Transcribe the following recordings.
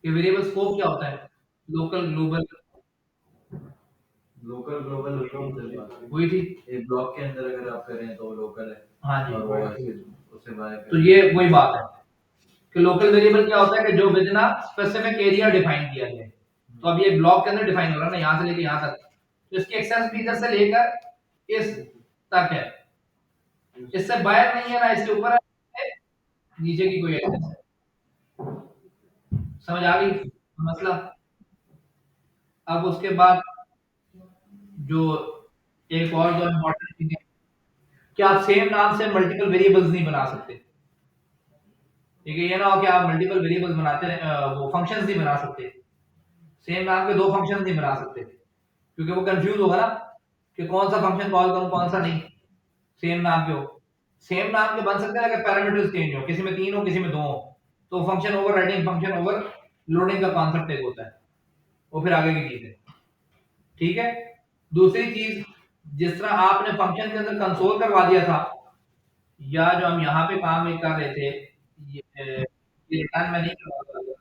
कि variable scope क्या होता है? Local, global. लोकल ग्लोबल हुई थी। एक ब्लॉक के अंदर अगर आप करें तो लोकल है। हाँ जी। और वो ऐसे उससे बाहर तो ये वही बात है कि लोकल वेरिएबल क्या होता है कि जो within a specific area define किया गया है। तो अब ये ब्लॉक के अंदर डिफाइन हो रहा है ना, यहाँ से लेके यहाँ तक, तो इसकी एक्सेस भी इधर से लेकर इस तक है, इससे बाहर नहीं है ना, इसके ऊपर है, नीचे की कोई एक्सेस है। समझ आ गई मसला? अब उसके बाद जो एक और जो इम्पोर्टेंट चीज है कि आप सेम नाम से मल्टीपल वेरिएबल्स नहीं बना सकते। ठीक है, ये ना हो कि आप मल्टीपल वेरिएबल्स बनाते रहे, वो फंक्शंस नहीं बना सकते। सेम नाम के दो फंक्शन नहीं बना सकते, क्योंकि वो कंफ्यूज होगा ना कि कौन सा फंक्शन कॉल करूं कौन सा नहीं। सेम नाम के हो, सेम नाम के बन सकते हैं अगर पैरामीटर्स चेंज हो, किसी में 3 हो किसी में 2 हो, तो function overriding, function over loading का कॉन्सेप्ट एक होता है, वो फिर आगे की चीज है। ठीक है, दूसरी चीज, जिस तरह आपने फंक्शन के अंदर कंसोल करवा दिया था, या जो हम यहाँ पे काम एक कर रहे थे, ये रिटर्न में नहीं करवा रहा था।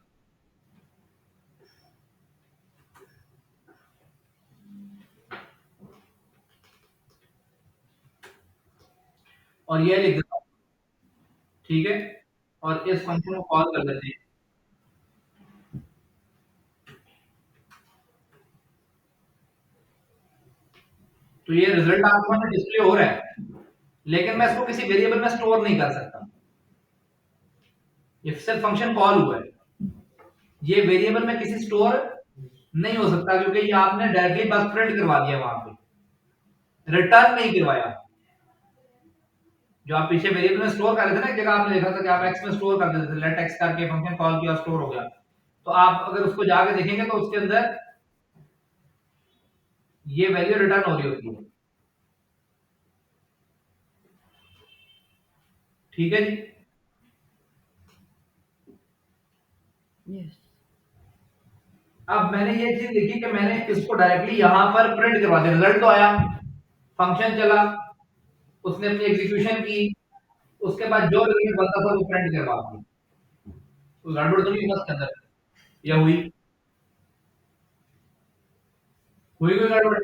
और ये लिख देता हूँ, ठीक है, और इस फंक्शन को कॉल कर लेते हैं। तो ये रिजल्ट आपको सामने डिस्प्ले हो रहा है, लेकिन मैं इसको किसी वेरिएबल में स्टोर नहीं कर सकता। ये सिर्फ फंक्शन कॉल हुआ है, ये वेरिएबल में किसी स्टोर नहीं हो सकता, क्योंकि ये आपने डायरेक्टली बस प्रिंट करवा दिया, वहां पे रिटर्न नहीं करवाया। जो आप पीछे वेरिएबल में स्टोर कर रहे थे ना, एक जगह आपने देखा था कि आप एक्स में स्टोर कर देते थे, लेट एक्स करके फंक्शन कॉल किया, स्टोर हो गया। तो आप अगर उसको जाके देखेंगे तो उसके अंदर ये वैल्यू रिटर्न हो रही होती है। ठीक है जी। यस। अब मैंने ये चीज देखी कि मैंने इसको डायरेक्टली यहां पर प्रिंट करवा दिया, रिजल्ट तो आया, फंक्शन चला, उसने अपनी एग्जीक्यूशन की, उसके बाद जो रिजल्ट बनता था वो प्रिंट करवा दिया। तो गड़बड़ तो नहीं हुई उसके अंदर, या हुई? हुई कोई गड़बड़?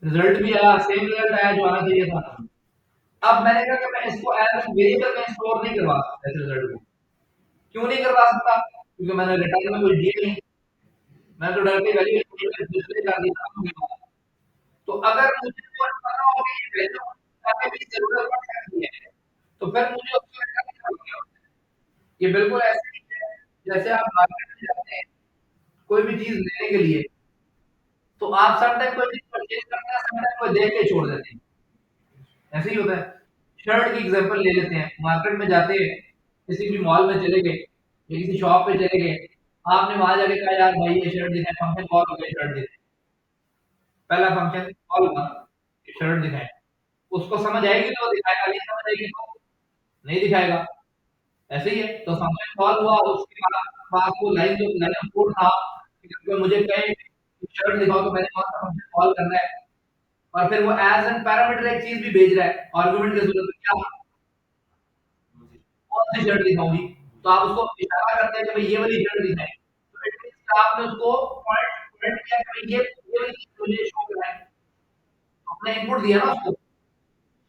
रिजल्ट भी आया, सेम रिजल्ट आया जो आना चाहिए था। अब मैंने कहा कि मैं इसको एज वेरिएबल में स्टोर नहीं करवा सकता इस रिजल्ट को। क्यों नहीं करवा सकता? क्योंकि मैंने रिटर्न में कुछ दिया नहीं, मैं तो डायरेक्टली वैल्यू डिस्प्ले कर दी था। तो अगर मुझे वो पता हो कि ये वैल्यू आगे भी जरूरत पड़ सकती है, तो फिर मुझे उसको रिटर्न करना होगा। ये बिल्कुल ऐसे ही है जैसे आप मार्केट में जाते हैं कोई भी चीज लेने के लिए, तो आप सम टाइम कोई चीज परचेज करते हैं, सम टाइम कोई देख के छोड़ देते हैं, ऐसे ही होता है। शर्ट की एग्जांपल ले लेते हैं, मार्केट में जाते हैं, किसी भी मॉल में चले गए या किसी शॉप पे चले गए, आपने वहां जाके कहा यार भाई ये शर्ट दिखाए, फंक्शन कॉल हो गया, शर्ट दिखाए, पहला फंक्शन कॉल हुआ, शर्ट दिखाए, उसको समझ आएगी तो वो दिखाएगा, नहीं समझ आएगी तो नहीं दिखाएगा। ऐसे ही है, तो फंक्शन कॉल हुआ, उसके बाद वो लाइन जो लाइन कोड था कि अगर मुझे कहे शर्ट दिखाओ तो मैंने कौन सा फंक्शन कॉल करना है, और फिर वो एज एन पैरामीटर एक चीज भी भेज रहा है आर्गुमेंट के सूरत में, क्या कौन सी शर्ट दिखाऊंगी, तो आप उसको इशारा करते हैं कि भाई ये वाली शर्ट दिखाएं, तो इट मींस कि आपने उसको पॉइंट पॉइंट किया कि भाई ये वाली चीज मुझे शो कराएं, आपने इनपुट दिया ना उसको।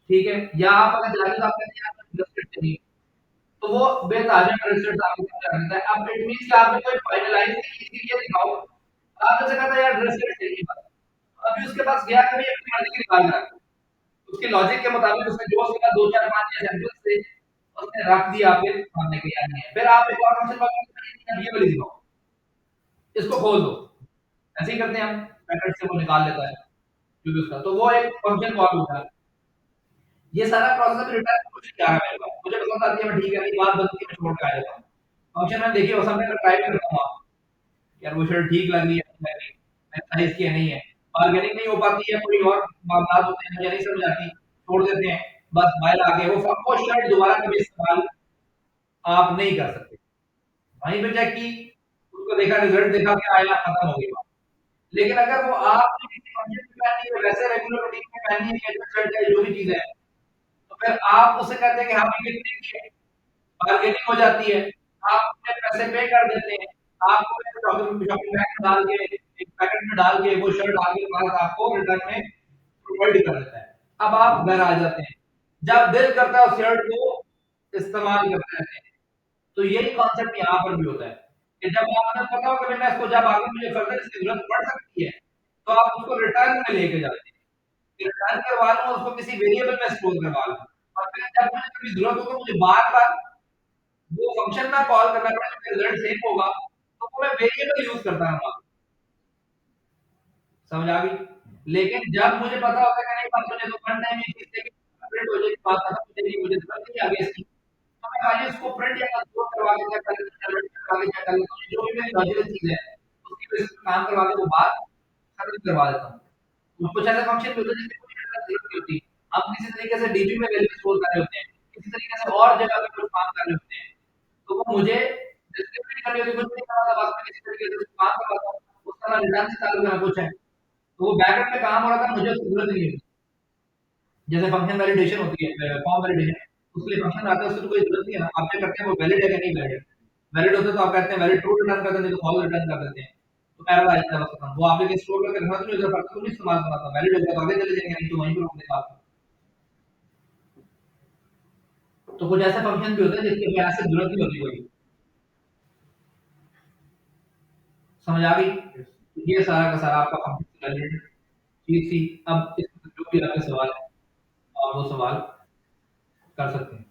ठीक है, या आप अगर जाके तो आप कहते हैं यार मुझे ड्रेस चाहिए, तो वो बेताजा ड्रेस आपको क्या करता है, अब इट मींस कि आपने कोई फाइनलाइज नहीं की, ये दिखाओ, आपने से कहा था यार ड्रेस चाहिए बस, अभी उसके पास गया कि भाई अपनी मर्जी की निकाल रहा है, उसके लॉजिक के मुताबिक उसने जो उसके पास 2 4 5 6 सैंपल्स थे, उसने रख दिया आपके सामने के यार नहीं है, फिर आप एक और फंक्शन कॉल करते हैं, ये वाली दिखाओ, इसको खोल दो, ऐसे ही करते हैं हम, पैकेट से वो निकाल लेता है जो भी उसका, तो वो एक फंक्शन कॉल होता है। ये सारा प्रोसेस अभी रिटर्न कुछ क्या है मेरे पास, मुझे पसंद आती है मैं ठीक है, नहीं बात बनती है मैं छोड़ के आ जाता हूँ। फंक्शन मैंने देखिए, वो सब मैं ट्राई भी करता हूँ, यार वो शर्ट ठीक लग रही है नहीं लग रही, मैं साइज की है नहीं है, बार्गेनिंग नहीं हो पाती है, कोई और मामला होते हैं मुझे नहीं समझ आती, छोड़ देते हैं, बस बाहर आके वो शर्ट दोबारा कभी इस्तेमाल आप नहीं कर सकते। वहीं पे चेक की, उसको देखा, रिजल्ट देखा, क्या आया, खत्म हो गई बात। लेकिन अगर वो आपने किसी फंक्शन में पहनी है, वैसे रेगुलर रूटीन में पहनी है, कैजुअल शर्ट है, जो भी चीज है, तो फिर आप उससे कहते हैं कि हाँ कितने की है, बार्गेनिंग हो जाती है, आप अपने पैसे पे कर देते हैं, आपको शॉपिंग शॉपिंग बैग में डाल के एक पैकेट में डाल के वो शर्ट आगे पास आपको रिटर्न में प्रोवाइड कर देता है। अब आप घर आ जाते हैं, जब दिल करता है उस शर्ट को इस्तेमाल करते रहते हैं। तो यही कॉन्सेप्ट यहाँ पर भी होता है कि जब आपने पता हो कि मैं इसको जब आगे मुझे फर्दर इसकी जरूरत पड़ सकती है, तो आप उसको रिटर्न में लेके जाते हैं। रिटर्न करवा लूँ उसको किसी वेरिएबल में स्टोर करवा लूँ और फिर जब मुझे कभी जरूरत हो तो मुझे बार-बार वो फंक्शन ना कॉल करना पड़े, रिजल्ट सेम होगा, तो वो मैं वेरिएबल यूज़ करता रहूँगा। समझ आ गई? लेकिन जब मुझे पता होता है कि नहीं बस मुझे तो वन टाइम ये चीज़ चाहिए, प्रिंट हो जाएगी, बात खत्म हो जाएगी, मुझे जरूरत नहीं आगे इसकी। तो मैं खाली उसको प्रिंट या कंट्रोल करवा के चेक कर लेता हूँ, करवा के चेक कर लेता हूँ, जो भी मेरी लॉजिकल चीज़ है, उसकी बेसिस पे काम करवा के वो बात खत्म करवा देता हूँ। तो कुछ ऐसे फंक्शन भी होते हैं जिसमें कोई डेटा जरूरत नहीं होती। हम किसी तरीके से डीबी में वैल्यू स्टोर कर रहे होते हैं, किसी तरीके से और जगह पे कुछ काम कर रहे होते हैं। तो वो मुझे डिस्क्रिप्ट नहीं करनी होती, कुछ नहीं करना होता, बस मैं किसी तरीके से उसको काम करवाता हूँ, उसका ना रिटर्न से ताल्लुक है ना कुछ है। तो वो बैकएंड में काम हो रहा था, मुझे उसकी जरूरत नहीं है। जैसे फंक्शन वैलिडेशन होती है, फॉर्म वैलिडेशन, उसके लिए फंक्शन आता है, उसकी तो कोई जरूरत नहीं है ना। आप क्या करते हैं, वो वैलिड है कि नहीं वैलिड। वैलिड होता है तो आप कहते हैं वैलिड ट्रू रिटर्न कर देते हैं, तो फॉल्स रिटर्न कर देते हैं। तो एरर आ जाता है बस खत्म। वो आपके लिए स्टोर करके रखना तो नहीं, जरूरत तो नहीं इस्तेमाल करना था। वैलिड होगा तो आगे चले जाएंगे, नहीं तो वहीं पर रोक देगा आपको। तो कुछ ऐसे फंक्शन भी होते हैं जिसकी हमें ऐसे जरूरत नहीं होती कोई। समझ आ गई? ये सारा का सारा आपका फंक्शन वैलिड चीज थी। अब इसमें जो भी आपके सवाल है, आप वो सवाल कर सकते हैं।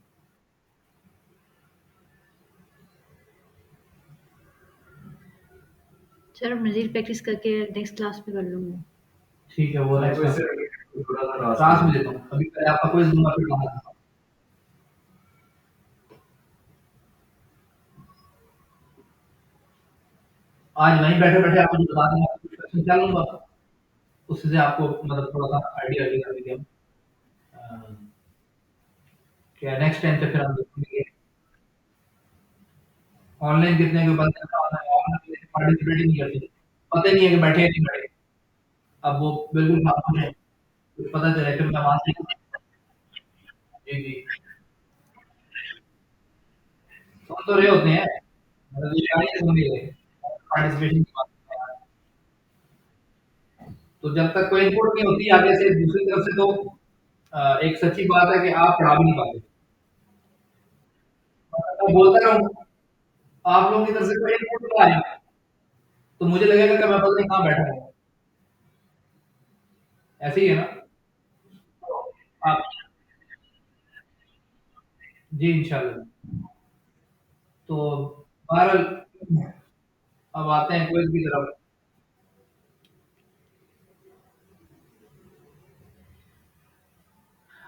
सर मज़ीद प्रैक्टिस करके नेक्स्ट क्लास में कर लूँगी। ठीक है, वो मैं नेक्स्ट तो इससे क्लास related थोड़ा-सा टास्क क्लास में दे देता हूँ। अभी पहले आपका क्विज़ दूँगा फिर क्लास दूँगा। आज वहीं बैठे-बैठे आपको जो बता दूँगा, कुछ क्वेश्चन क्या लूँगा, उससे आपको मतलब थोड़ा-सा आइडिया लगेगा कि हम क्या नेक्स्ट टाइम से फिर हम देखेंगे। ऑनलाइन कितने के बंद करना होता है, ऑनलाइन पार्टिसिपेट ही नहीं करते। पता ही नहीं है कि बैठे हैं नहीं बैठे। अब वो बिल्कुल खामोश हैं, कुछ पता चले फिर मैं वहाँ से जी, जी। सुन तो रहे होते हैं, मतलब ये गाली से सुन नहीं रहे। पार्टिसिपेशन की बात कर रहे हैं। तो जब तक कोई इनपुट नहीं होती आगे से दूसरी तरफ से तो एक सच्ची बात है कि आप पढ़ा भी नहीं पाते। मैं बोलता रहूँ, आप लोगों की तरफ से कोई इनपुट नहीं आया, तो मुझे लगेगा कि मैं पता नहीं कहाँ बैठा हूँ। ऐसे ही है ना? आप जी, इंशाल्लाह। तो बहरहाल अब आते हैं क्विज़ की तरफ।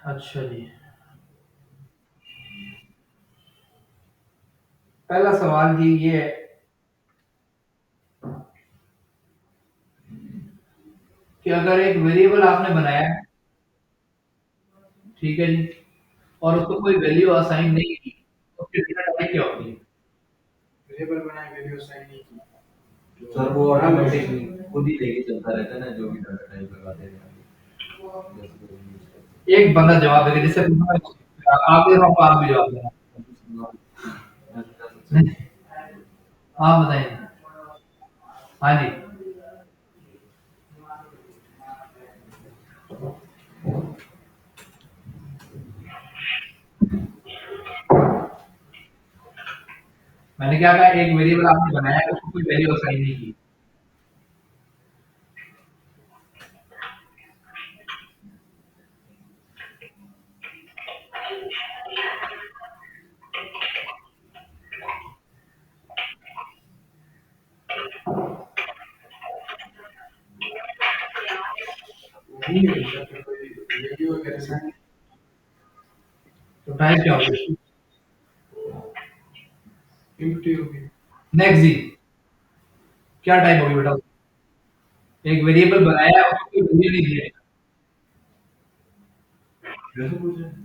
अच्छा जी। पहला सवाल जी ये है कि अगर एक वेरिएबल आपने बनाया है, ठीक है जी, और उसको कोई वैल्यू असाइन नहीं की, तो उसकी डेटा टाइप क्या होती है? वेरिएबल बनाए वैल्यू असाइन नहीं की सर वो तो ऑटोमेटिकली खुद ही लेके चलता रहता है ना, जो भी डाटा टाइप लगाते हैं जैसे कोई भी यूज़ करते एक बंदा जवाब देगा, जिससे पूछना आप दे रहा हूँ, आप भी जवाब देना। हैं। सबसे नहीं, आप बताइए। हाँ जी। मैंने क्या कहा, एक वेरिएबल आपने बनाया है, उसको कोई वैल्यू असाइन नहीं की। नहीं है या फिर कोई वैल्यू अगर असाइन तो टाइप क्या होगी? एम्प्टी होगी नेक्स्ट जी, क्या टाइप होगी बेटा? एक वेरिएबल बनाया है, उसको कोई वैल्यू नहीं दी है। कैसे पूछे?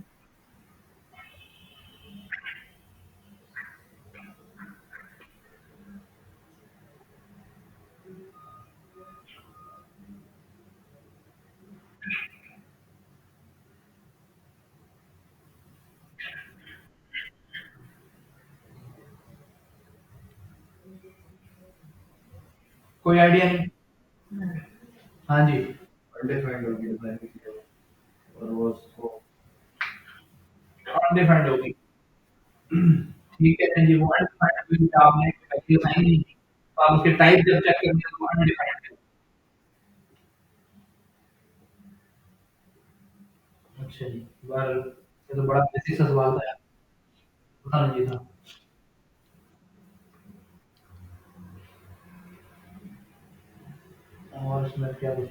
कोई आइडिया नहीं। हाँ जी। अनडिफाइंड होगी डिफाइन किया और वो उसको अनडिफाइंड होगी। ठीक है जी, वो अनडिफाइंड होगी, आपने वैल्यू साइन नहीं की, तो आप उसके टाइप जब चेक करेंगे तो अनडिफाइंड है। अच्छा जी, बहरहाल ये तो बड़ा बेसिक सा सवाल था यार, पता नहीं था। और इसमें क्या कुछ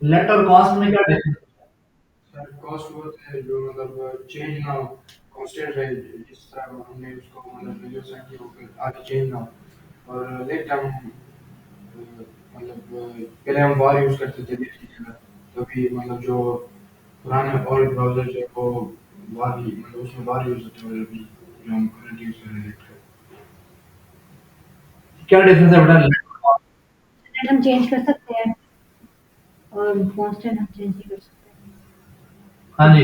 लेट और कॉस्ट में क्या डिफरेंस है? सर कॉस्ट वो है जो मतलब चेंज ना हो, कांस्टेंट रहे, जिस तरह हमने उसको मतलब वैल्यू सेट की हो फिर आगे चेंज ना हो। और लेट हम मतलब पहले हम वार यूज करते थे लेट की जगह, तो भी मतलब जो पुराने ओल्ड ब्राउजर जो वो वार ही मतलब उसमें वार यूज होते हैं, अभी जो हम करंट यूज कर रहे हैं लेट का। क्या डिफरेंस है बेटा लेट और कॉस्ट? स्टैंडर्ड हम चेंज कर सकते हैं और कांस्टेंट हम चेंज नहीं कर सकते। हाँ जी।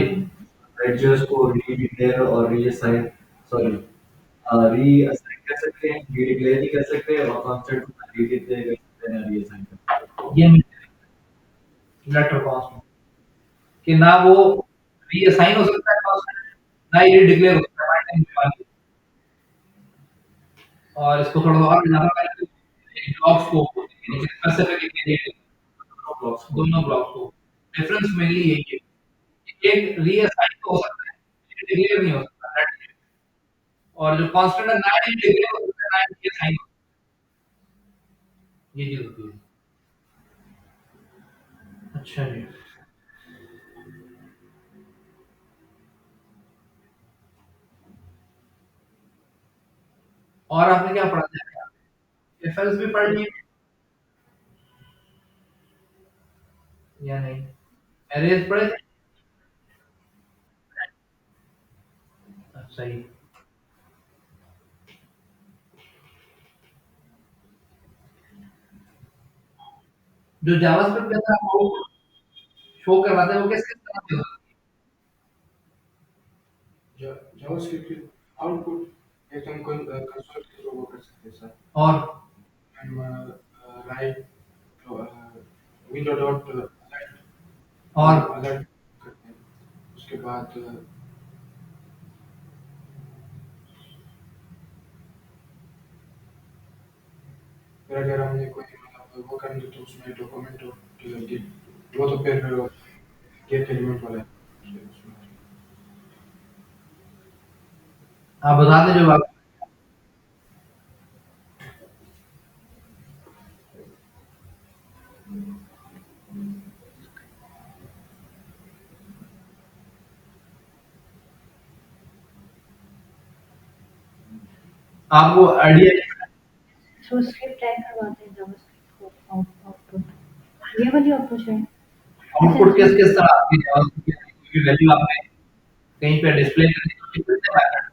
एडजस्ट को रीडिक्लेयर और रीअसाइन, सॉरी, रीअसाइन कर सकते हैं, रीडिक्लेयर नहीं कर सकते और कांस्टेंट को रीडिक्लेयर कर सकते हैं, रीअसाइन कर सकते हैं। ये लेट और कॉस्ट में कि ना वो रीअसाइन हो सकता है कॉस्ट, ना ये डिक्लेयर हो सकता है हमारे टाइम पे। और इसको थोड़ा और ज्यादा करके ब्लॉक्स को स्पेसिफिक इमीडिएट ब्लॉक्स को दोनों ब्लॉक को डिफरेंस मेनली यही है कि एक रीअसाइन तो हो सकता है, लेकिन डिक्लेयर नहीं हो सकता that's it। और जो कांस्टेंट है ना ही डिक्लेयर हो सकता है ना ही रीअसाइन हो सकता है। ये चीज होती है। अच्छा जी। और आपने क्या पढ़ा था? एफएल्स भी पढ़ लिए या नहीं? एरेज पढ़े थे? अच्छा ही। जो जावास्क्रिप्ट के अंदर आपको शो करवाता है वो किस किस तरह से होता है? जावास्क्रिप्ट की आउटपुट एकदम कंसोल के थ्रू वो कर सकते हैं सर। और हम राइट विंडो डॉट अलर्ट और अलर्ट करते हैं। उसके बाद फिर अगर हमने कोई मतलब वो करना तो उसमें डॉक्यूमेंट और गिट वो तो फिर गेट एलिमेंट वाला है उसमें। आप बता दें जो आप आपको आइडिया थ्रू स्क्रिप्ट टाइप करवाते हैं जावास्क्रिप्ट को आउटपुट ये वाली आउटपुट है। अच्छा आउटपुट अच्छा। किस किस तरह आती है जावास्क्रिप्ट की कोई भी वैल्यू आपने कहीं पे डिस्प्ले करनी है तो कितने पैटर्न?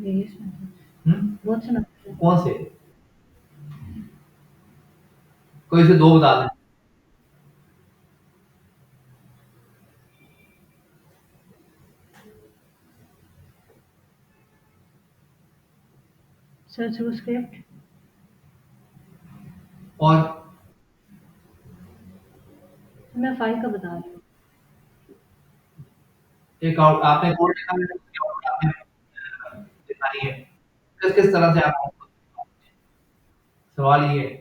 वेरियस मेथड्स हम्म, बहुत से मेथड्स हैं। कौन से? कोई से दो बता दें। सर थ्रू स्क्रिप्ट और मैं फाइल का बता रही हूँ। एक आउट आपने कोड लिखा है उसकी आउटपुट आपने दिखानी है, किस किस तरह से आप output दिखाओगे? सवाल ये है।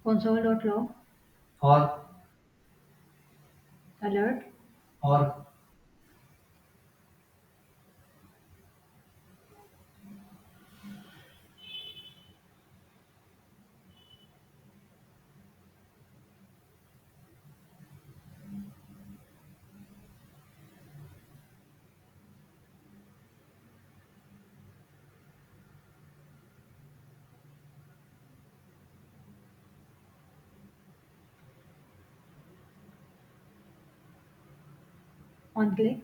कंसोल डॉट लॉग और अलर्ट और ऑन क्लिक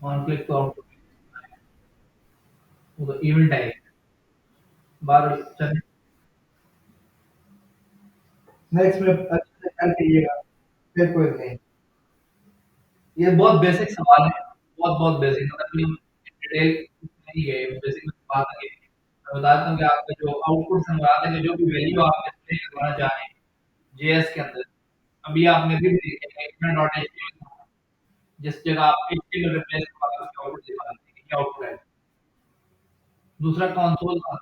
ऑन क्लिक तो आउटपुट वो तो इवेंट है। बार चलिए नेक्स्ट में अच्छे से कर लीजिएगा, फिर कोई नहीं। ये बहुत बेसिक सवाल है, बहुत बेसिक, मतलब कि डिटेल नहीं गए, बेसिक में बात आगे। मैं बताता हूँ कि आपका जो आउटपुट संग्रहालय में जो भी वैल्यू आप डिस्प्ले करवाना चाह रहे हैं, जेएस के अंदर, अभी आपने भी देखा है इतना डॉट एचटीएमएल था, जिस जगह आप एचटीएमएल रिप्लेस करवा के उसका आउटपुट दिखा देते हैं, क्या आउटपुट है। दूसरा कंसोल था,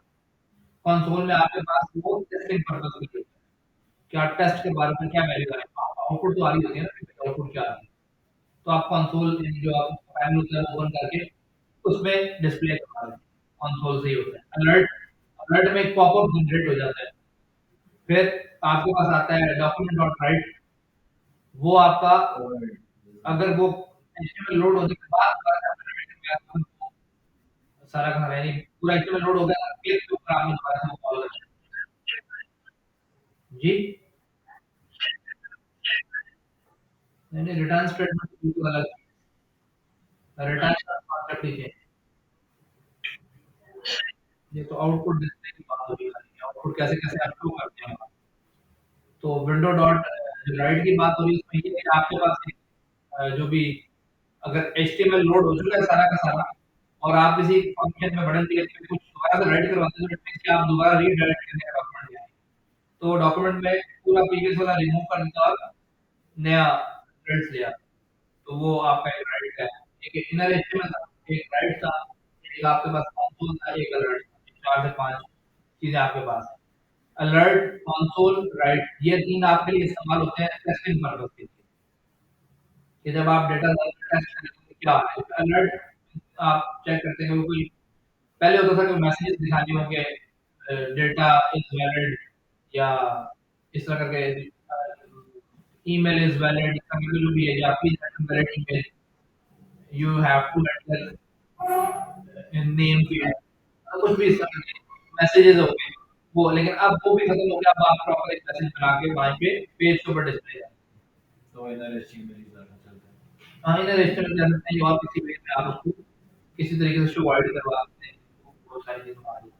कंसोल में आपके पास वो टेस्टिंग पर्पस के लिए होता है, कि आप टेस्ट के बारे में क्या वैल्यू आ रही है, आउटपुट तो आ रही होती है ना, आउटपुट क्या आ रही है। तो आप कंसोल जो आप पैनल होता है ओपन करके उसमें डिस्प्ले करवा दें, कंसोल से ही होता है। अलर्ट, अलर्ट में एक पॉपअप जनरेट हो जाता है। फिर आपके पास आता है डॉक्यूमेंट डॉट राइट, वो आपका अगर वो एचटीएमएल लोड होने के बाद सारा खाना यानी पूरा एचटीएमएल लोड हो गया, क्लिक के ऊपर आपने दोबारा से वो कॉल करना है। जी, नहीं नहीं, रिटर्न स्टेटमेंट बिल्कुल अलग है, रिटर्न का कॉन्सेप्ट ही है। ये तो आउटपुट डिस्प्ले की बात हो रही है, आउटपुट कैसे कैसे आप शो करते हैं। तो विंडो डॉट राइट की बात हो रही है, उसमें ये है कि आपके पास एक, जो भी अगर एचटीएमएल लोड हो चुका है सारा का सारा, और आप किसी फंक्शन में बटन क्लिक करके कुछ दोबारा से राइट करवाते हैं, तो इट मींस कि आप दोबारा रीडायरेक्ट करने का डॉक्यूमेंट जाएंगे। तो डॉक्यूमेंट में पूरा प्रीवियस वाला रिमूव कर देता और नया रिजल्ट ले आता। तो वो आपका एक राइट है, एक इनर एचटीएमएल था, एक राइट था, एक आपके पास कंसोल था, एक अलर्ट था। 4 से 5 चीजें आपके पास है। अलर्ट, कंसोल, राइट, ये 3 आपके लिए इस्तेमाल होते हैं टेस्टिंग पर्पस के लिए, कि जब आप डेटा टेस्ट करते हैं तो क्या आ रहा है। अलर्ट आप चेक करते हैं कि कोई पहले होता था कि मैसेजेस दिखाने होंगे, डेटा इज वैलिड या इस तरह करके, ईमेल इज वैलिड, कभी जो भी है, या please valid email, you have to enter in name field, कुछ भी इस तरह के मैसेजेस हो गए वो। लेकिन अब वो भी खत्म हो गया, अब आप प्रॉपर एक मैसेज बना के वहां पे पेज के ऊपर डिस्प्ले है। तो इनर एचटीएमएल ही ज़्यादा चलता है। हाँ, इन्हें रजिस्टर कर सकते हैं, और किसी वे में आप उसको किसी तरीके से शो वाइड करवा सकते हैं, वो सारी चीजें आ रही हैं।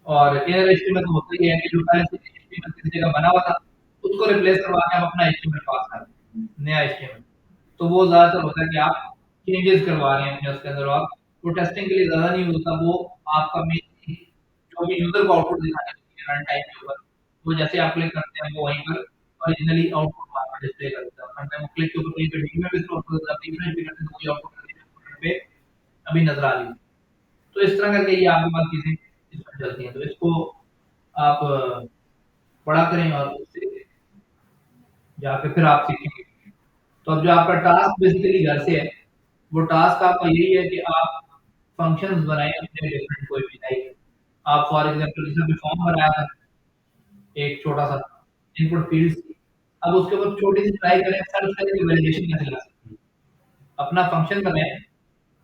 और एयर एचटीएमएल तो होता ही है कि जो पहले से एचटीएमएल किसी जगह बना हुआ था, उसको रिप्लेस करवा के हम अपना एचटीएमएल पास कर दें, नया एचटीएमएल। तो वो ज़्यादातर होता है कि आप चेंजेस करवा रहे हैं अपने उसके अंदर, और वो टेस्टिंग के लिए ज़्यादा नहीं होता, वो आपका मेन जो भी यूज़र को आउटपुट दिखानी होती है रन टाइम के ऊपर, वो जैसे आप क्लिक करते हैं वो वहीं पर ओरिजिनली आउटपुट वहाँ पर डिस्प्ले कर देता है। रन टाइम क्लिक के ऊपर कहीं पे डी में भी स्क्रॉल कर देता है, रिफ्रेश भी करते हैं तो वही आउटपुट पे अभी नज़र आ रही है। तो इस तरह करके ये आपके पास चीज़ें इसमें चलती हैं। तो इसको आप पढ़ा करें और उससे जाके फिर आप सीखेंगे। तो अब जो आपका टास्क बेसिकली घर से है, वो टास्क आपका यही है कि आप फंक्शंस बनाएँ अपने डिफरेंट कोई भी, लाइक आप फॉर एग्ज़ाम्पल जैसे अभी फॉर्म भराया था, एक छोटा-सा इनपुट फ़ील्ड्स की, अब उसके ऊपर छोटी-सी ट्राई करें, सर्च करें कि वैलिडेशन कैसे ला सकते हैं। अपना फंक्शन बनाएँ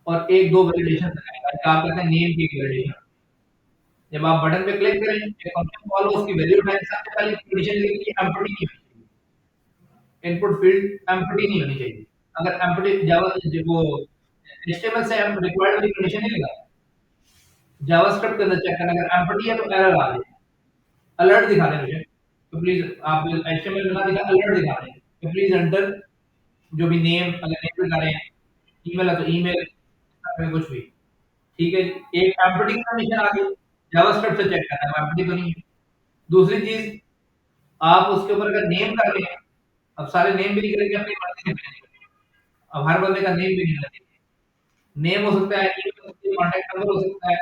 और 1-2 वैलिडेशन लगाएँ, लाइक आप कहते हैं नेम की एक वैलिडेशन। जब आप बटन पे क्लिक करें, एक फंक्शन कॉल हो, उसकी वैल्यू उठाएँ, सबसे पहले कंडीशन लिखें कि एम्प्टी नहीं होनी चाहिए। इनपुट फील्ड एम्प्टी नहीं होनी चाहिए। अगर एम्प्टी जावा वो एचटीएमएल से हम रिक्वायर्ड वाली कंडीशन नहीं लगा, जावास्क्रिप्ट के अंदर चेक करना, अगर एम्प्टी है तो एरर आ जाए, अलर्ट दिखा दें मुझे, तो प्लीज आप एचटीएमएल में ना दिखा, अलर्ट दिखा दें कि प्लीज एंटर जो भी नेम, अगर नेम दिखा रहे हैं, ईमेल है तो ईमेल, कुछ भी। ठीक है जी, एक एम्प्टी की कंडीशन आ गई, जावास्क्रिप्ट से चेक करना है एम्प्टी तो नहीं है। दूसरी चीज, आप उसके ऊपर अगर नेम कर रहे हैं, अब सारे नेम भी निकलेंगे अपनी मर्जी के मिलेंगे, अब हर बंदे का नेम भी नहीं लगेगा। नेम हो सकता है, ईमेल हो सकती है, कॉन्टैक्ट नंबर हो सकता है,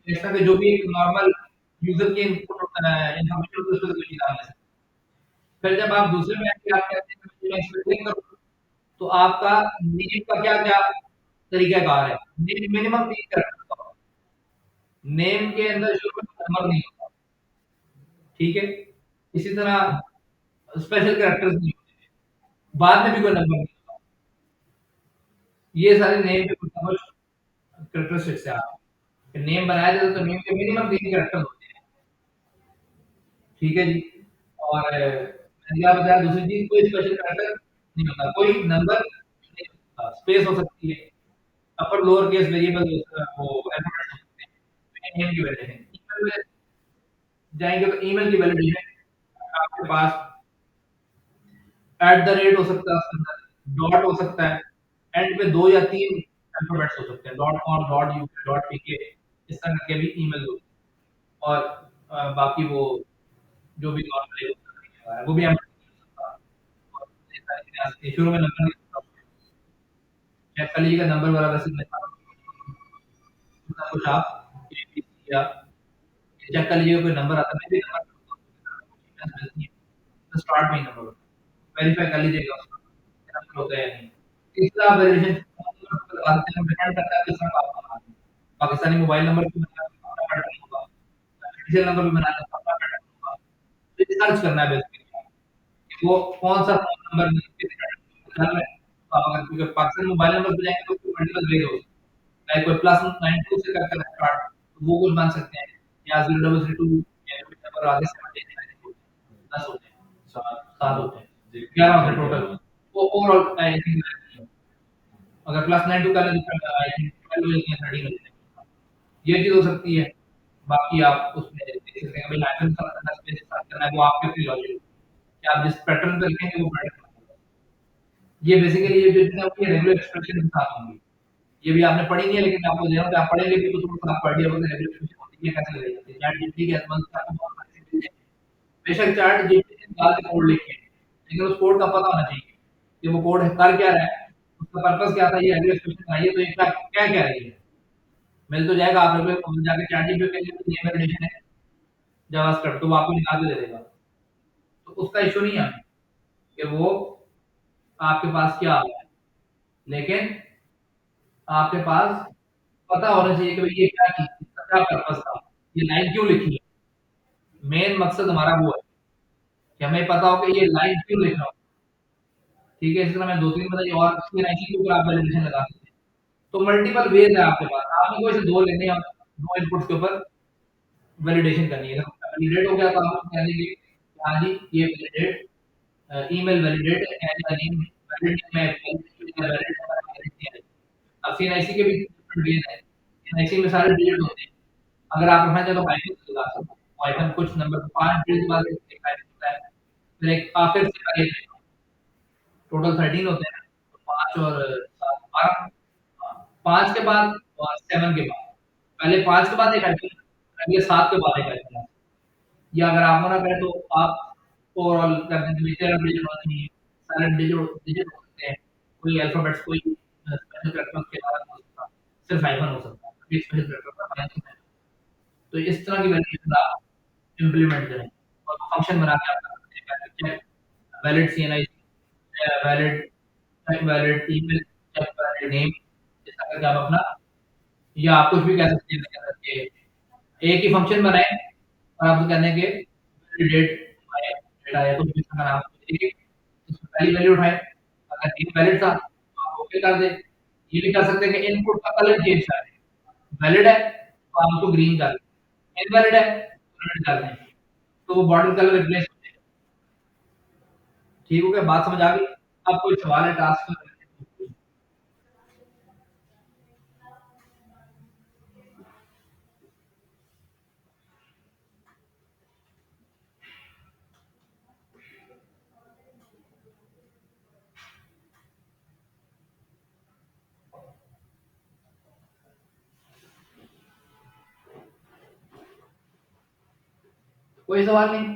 इस तरह के जो भी एक नॉर्मल यूजर की इनपुट इन्फॉर्मेशन होती है उसको कोई डाल सकते हैं। फिर जब आप दूसरे में आके आप कहते हैं कि मैं इस पे क्लिक करूँ, तो आपका नेम का क्या-क्या तरीकाकार है। नेम मिनिमम 3 कैरेक्टर का होगा। नेम के अंदर शुरू में नंबर नहीं होता, ठीक है? इसी तरह स्पेशल कैरेक्टर्स नहीं होते, बाद में भी कोई नंबर नहीं होता। ये सारे नेम के कुछ कैरेक्टरिस्टिक्स है आपके। नेम बनाया जाता है तो नेम के मिनिमम 3 कैरेक्टर होते हैं। ठीक है जी। और मैंने क्या बताया, दूसरी चीज़, कोई स्पेशल कैरेक्टर नहीं होता, कोई नंबर नहीं होता, स्पेस हो सकती है, अपर लोअर केस वेरिएबल वो अल्फाबेट्स हो सकते हैं। नेम की वैल्यू है। ईमेल में जाएँगे तो ईमेल की वैल्यू है आपके पास @ हो सकता है उसके अंदर, डॉट हो सकता है, एंड पे 2 या 3 अल्फाबेट्स हो सकते हैं, dot com, dot UK, dot PK, इस तरह के भी ईमेल होते हैं। और बाकी वो जो भी नॉर्मली है वो भी हम शुरू में नंबर चेक कर लीजिएगा, नंबर वाला वैसे कुछ आप एबीसी या चेक कर लीजिएगा, कोई नंबर आता है, मैं भी नंबर तो स्टार्ट में ही नंबर वेरीफाई कर लीजिएगा उसका नंबर होता है या नहीं। तीसरा वेरिएशन डिपेंड करता है किस तरह का आपका नाम है। पाकिस्तानी मोबाइल नंबर पे बनाया तो अपना पैटर्न होगा, डिजिटल नंबर पे बनाया तो अपना पैटर्न होगा। तो ये सर्च करना है बेसिकली कि वो कौन-सा फ़ोन नंबर किस पैटर्न में है। तो आप अगर क्योंकि पाकिस्तानी मोबाइल नंबर पे जाएँगे तो मल्टीपल वेज हो लाइक कोई +92 से करके स्टार्ट तो वो कुछ बन सकते हैं या 0332 या कोई नंबर आगे से 10 होते हैं, 7 होते हैं, 11 होते हैं टोटल। वो ओवरऑल आई थिंक अगर +92 कर लें तो आई थिंक 12 हो जाती है, 13 हो जाती है। ये चीज़ हो सकती है। बाकी आप उसमें देख सकते हैं भाई हाइफ़न सर्च करना, स्पेस सर्च करना है, वो आपके ऊपर लॉजिक है कि आप जिस पैटर्न पे लिखेंगे वो पैटर्न होगा। ये बेसिकली ये जो जितने आपके रेगुलर एक्सप्रेशन के साथ होंगी। ये भी आपने पढ़ी नहीं है लेकिन मैं आपको दे रहा हूँ कि आप पढ़ेंगे भी तो थोड़ा-सा आपको आइडिया होगा कि रेगुलर एक्सप्रेशन होती है, कैसे लगाई जाती है। चैट जीपीटी के एडवांस से आपको बहुत सारी चीज़ें मिल जाएँगी। बेशक चैट जीपीटी ने निकाल के कोड लिखे हैं, लेकिन उस कोड का पता होना चाहिए कि वो कोड कर क्या रहा है, उसका पर्पज़ क्या था, ये रेगुलर एक्सप्रेशन आई है तो ये क्या कह क्या रही है। मिल तो जाएगा आप रेगुलर जाके चैट जीपीटी पे कहेंगे ये वैलिडेशन है जावास्क्रिप्ट तो वो आपको निकाल के दे देगा। तो उसका इश्यू नहीं है हमें कि वो आपके पास क्या आ रहा है। लेकिन आपके पास पता होना चाहिए कि भई ये क्या चीज़ थी, इसका क्या पर्पज़ था, ये लाइन क्यों लिखी है। मेन मकसद हमारा वो है कि हमें पता हो कि ये लाइन क्यों लिख रहा हूँ। ठीक है, इस तरह मैं 2-3 बताइए और इसकी राइटिंग के ऊपर आप वैलिडेशन लगा सकते हैं। तो मल्टीपल वेज़ है आपके पास, आपने कोई से 2 लेने हैं, 2 इनपुट्स के ऊपर वैलिडेशन करनी है। वैलिडेट हो गया तो आप कह देंगे हाँ जी, ये validate email validate and the name valid में वैलिड अब सीएनआईसी के भी डिफरेंट वेज़ हैं। सीएनआईसी में सारे डिजिट होते हैं। अगर आप रखना चाहें तो पाइथन लगा सकते हैं। पाइथन कुछ नंबर 5 डिजिट के बाद एक पाइथन होता है। फिर एक आखिर से आगे टोटल 13 होते हैं। तो 5 और 7 12 हाँ, 5 के बाद और 7 के बाद। पहले 5 के बाद एक हाइफ़न अगले 7 के बाद एक हाइफ़न या अगर आप मना करें तो आप ओवरऑल कर दें कि 13 डिजिट होना चाहिए। सारे डिजिट डिजिट हो सकते हैं। कोई अल्फ़ाबेट्स कोई स्पेशल कैरेक्टर के अलावा नहीं हो सकता। सिर्फ़ हाइफ़न हो सकता है। अभी स्पेशल कैरेक्टर का हाइफ़न है। तो इस तरह की वैल्यूज़ आप इम्प्लीमेंट करें और फंक्शन बना के आप कर सकते हैं check valid CNI valid check valid email check valid name इस तरह करके आप अपना या आप कुछ भी कह सकते हैं इसके अंदर के एक ही फंक्शन बनाएँ और आप कहने के वैलिडेट आया डेटा आया कुछ भी इसका नाम एक उसमें पहली वैल्यू उठाएँ अगर इनवैलिड था तो आप ओके कर दें। ये भी कर सकते हैं कि इनपुट का कलर चेंज करें। वैलिड है तो आप उसको ग्रीन कर दें। इनवैलिड है तो रेड कर दें। तो वो बॉर्डर कलर रिप्लेस हो जाएगा। ठीक हो गया? बात समझ आ गई? अब कोई सवाल है टास्क का? कोई सवाल नहीं?